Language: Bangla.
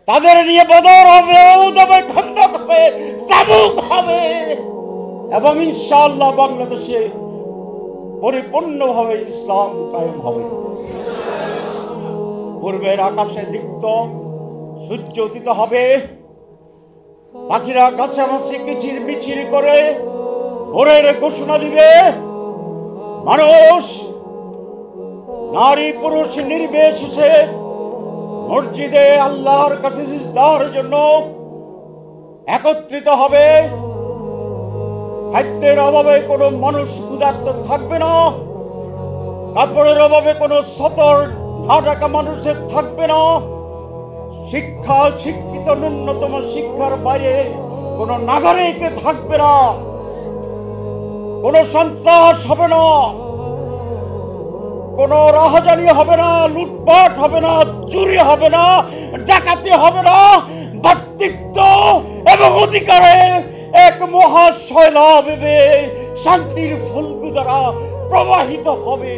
তাদের নিয়ে বদর হবে, উহুদ হবে, খন্দক হবে, তাবুক হবে এবং ইনশাআল্লাহ বাংলাদেশে পরিপূর্ণভাবে ইসলাম কায়েম হবে। পূর্বের আকাশে দীপ্ত সূর্য উদিত হবে, পাখিরা কাছাকাছি কিচির মিচির করে ভোরের ঘোষণা দিবে। মানুষ নারী পুরুষ নির্বিশেষে মসজিদে আল্লাহর কাছে সিজদার জন্য একত্রিত হবে। খাদ্যের অভাবে কোনো মানুষ ক্ষুধার্ত থাকবে না, কাপড়ের অভাবে কোনো সতর ঢাকা মানুষের থাকবে না, শিক্ষিত ন্যূনতম শিক্ষার বাইরে কোনো নাগরিক থাকবে না, কোনো সন্ত্রাস হবে না, কোনো রাহাজানি হবে না, লুটপাট হবে না, চুরি হবে না, ডাকাতি হবে না। ব্যক্তিত্ব এবং অধিকারে এক মহাশৈলাভ শান্তির ফুলকু দ্বারা প্রবাহিত হবে।